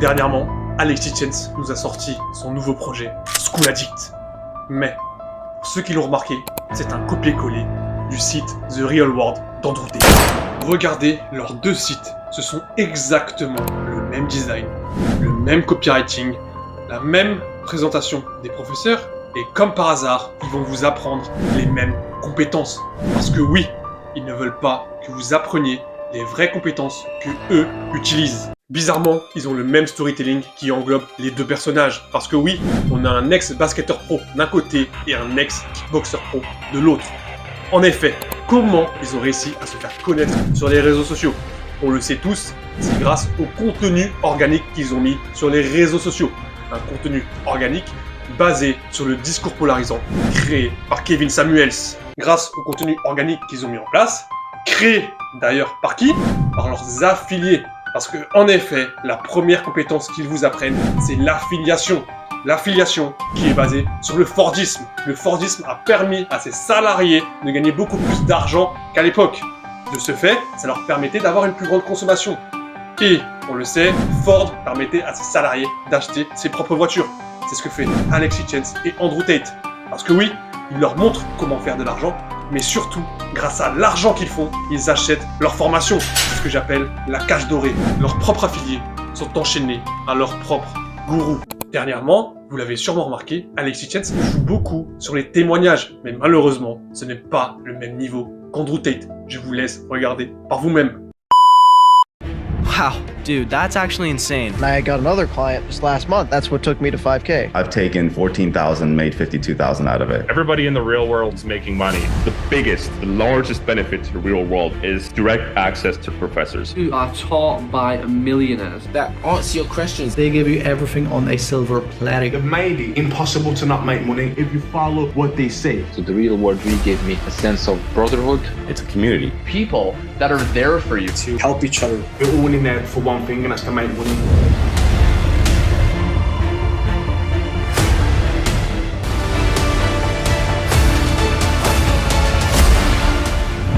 Dernièrement, Alexis Tjens nous a sorti son nouveau projet, School Addict. Mais, pour ceux qui l'ont remarqué, c'est un copier-coller du site The Real World d'Andrew Tate. Regardez leurs deux sites, ce sont exactement le même design, le même copywriting, la même présentation des professeurs, et comme par hasard, ils vont vous apprendre les mêmes compétences. Parce que oui, ils ne veulent pas que vous appreniez les vraies compétences que eux utilisent. Bizarrement, ils ont le même storytelling qui englobe les deux personnages. Parce que oui, on a un ex-basketteur pro d'un côté et un ex-kickboxer pro de l'autre. En effet, comment ils ont réussi à se faire connaître sur les réseaux sociaux? On le sait tous, c'est grâce au contenu organique qu'ils ont mis sur les réseaux sociaux. Un contenu organique basé sur le discours polarisant créé par Kevin Samuels. Grâce au contenu organique qu'ils ont mis en place, créé d'ailleurs par qui? Par leurs affiliés. Parce que, en effet, la première compétence qu'ils vous apprennent, c'est l'affiliation. L'affiliation qui est basée sur le Fordisme. Le Fordisme a permis à ses salariés de gagner beaucoup plus d'argent qu'à l'époque. De ce fait, ça leur permettait d'avoir une plus grande consommation. Et, on le sait, Ford permettait à ses salariés d'acheter ses propres voitures. C'est ce que fait Alexis Tjens et Andrew Tate. Parce que oui, ils leur montrent comment faire de l'argent, mais surtout, grâce à l'argent qu'ils font, ils achètent leur formation. C'est ce que j'appelle la cage dorée. Leurs propres affiliés sont enchaînés à leur propre gourou. Dernièrement, vous l'avez sûrement remarqué, Alexis Tjens joue beaucoup sur les témoignages. Mais malheureusement, ce n'est pas le même niveau qu'Andrew Tate. Je vous laisse regarder par vous-même. Wow, dude, that's actually insane. And I got another client just last month. That's what took me to 5K. I've taken 14,000, made 52,000 out of it. Everybody in the real world's making money. The biggest, the largest benefit to the real world is direct access to professors. You are taught by millionaires that answer your questions. They give you everything on a silver platter. They've made it impossible to not make money if you follow what they say. So the real world really gave me a sense of brotherhood. It's a community. People that are there for you to help each other. We're all in there for one thing, and that's to make money.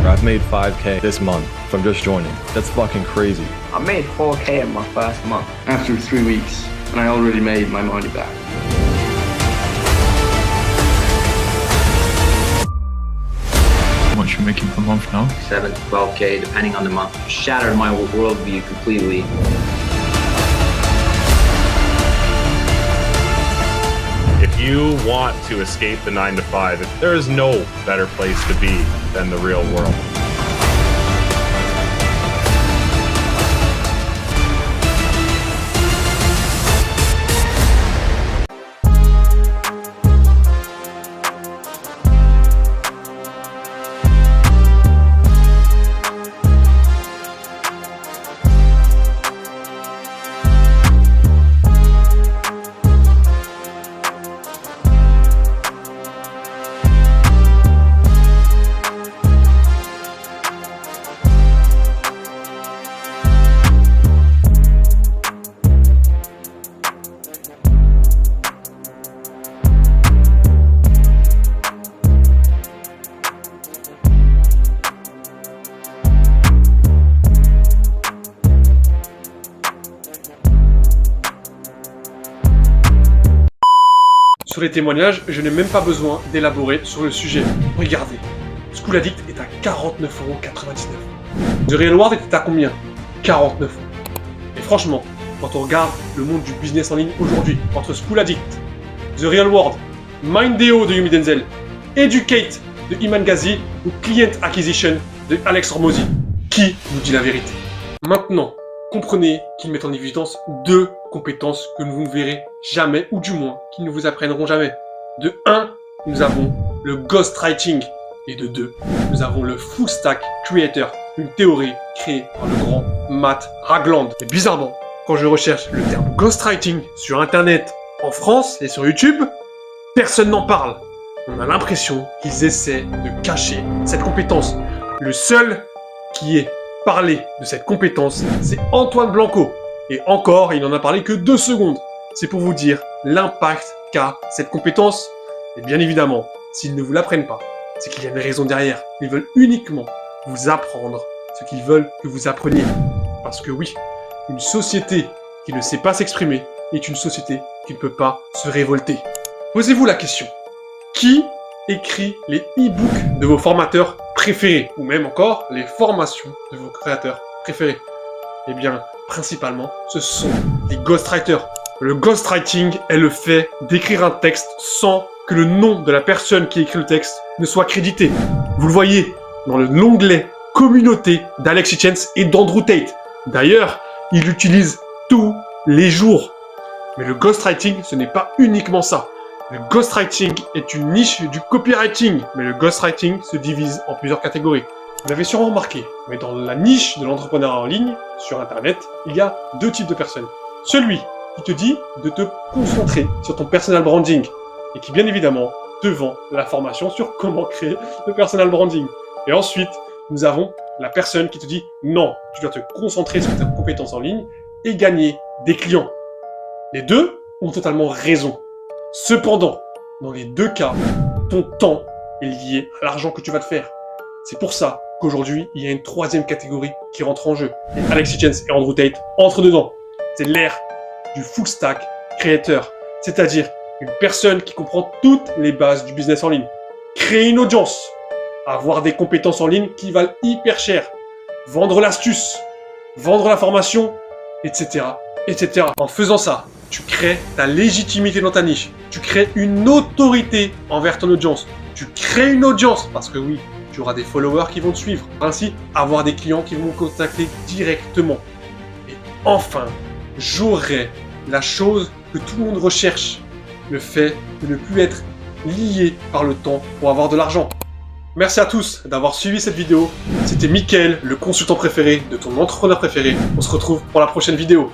I've made 5K this month from just joining. That's fucking crazy. I made 4K in my first month. After 3 weeks, and I already made my money back. How much are you making per month now? 7 to 12K, depending on the month. Shattered my worldview completely. If you want to escape the 9 to 5, there is no better place to be than the real world. Sur les témoignages, je n'ai même pas besoin d'élaborer sur le sujet. Regardez, School Addict est à 49,99 €. The Real World était à combien? 49 €. Et franchement, quand on regarde le monde du business en ligne aujourd'hui, entre School Addict, The Real World, Mindeo de Yumi Denzel, Educate de Iman Ghazi ou Client Acquisition de Alex Hormozy, qui nous dit la vérité? Maintenant, comprenez qu'ils mettent en évidence deux compétences que vous ne verrez jamais, ou du moins, qu'ils ne vous apprendront jamais. De 1, nous avons le ghostwriting. Et de 2, nous avons le full stack creator, une théorie créée par le grand Matt Ragland. Et bizarrement, quand je recherche le terme ghostwriting sur internet, en France et sur YouTube, personne n'en parle. On a l'impression qu'ils essaient de cacher cette compétence. Le seul qui ait parlé de cette compétence, c'est Antoine Blanco. Et encore, il n'en a parlé que 2 secondes. C'est pour vous dire l'impact qu'a cette compétence. Et bien évidemment, s'ils ne vous l'apprennent pas, c'est qu'il y a une raison derrière. Ils veulent uniquement vous apprendre ce qu'ils veulent que vous appreniez. Parce que oui, une société qui ne sait pas s'exprimer est une société qui ne peut pas se révolter. Posez-vous la question. Qui écrit les e-books de vos formateurs préférés? Ou même encore, les formations de vos créateurs préférés? Eh bien, principalement, ce sont les ghostwriters. Le ghostwriting est le fait d'écrire un texte sans que le nom de la personne qui écrit le texte ne soit crédité. Vous le voyez dans l'onglet communauté d'Alex Hitchens et d'Andrew Tate. D'ailleurs, il l'utilise tous les jours. Mais le ghostwriting, ce n'est pas uniquement ça. Le ghostwriting est une niche du copywriting, mais le ghostwriting se divise en plusieurs catégories. Vous l'avez sûrement remarqué, mais dans la niche de l'entrepreneuriat en ligne, sur Internet, il y a deux types de personnes. Celui qui te dit de te concentrer sur ton personal branding, et qui bien évidemment te vend la formation sur comment créer le personal branding. Et ensuite, nous avons la personne qui te dit non, tu dois te concentrer sur tes compétences en ligne et gagner des clients. Les deux ont totalement raison. Cependant, dans les deux cas, ton temps est lié à l'argent que tu vas te faire. C'est pour ça qu'aujourd'hui, il y a une troisième catégorie qui rentre en jeu. Et Alex Hitchens et Andrew Tate entrent dedans. C'est l'ère du full stack créateur, c'est-à-dire une personne qui comprend toutes les bases du business en ligne. Créer une audience, avoir des compétences en ligne qui valent hyper cher, vendre l'astuce, vendre la formation, etc., etc. En faisant ça, tu crées ta légitimité dans ta niche. Tu crées une autorité envers ton audience. Tu crées une audience parce que oui, tu auras des followers qui vont te suivre. Ainsi, avoir des clients qui vont te contacter directement. Et enfin, j'aurai la chose que tout le monde recherche. Le fait de ne plus être lié par le temps pour avoir de l'argent. Merci à tous d'avoir suivi cette vidéo. C'était Mickaël, le consultant préféré de ton entrepreneur préféré. On se retrouve pour la prochaine vidéo.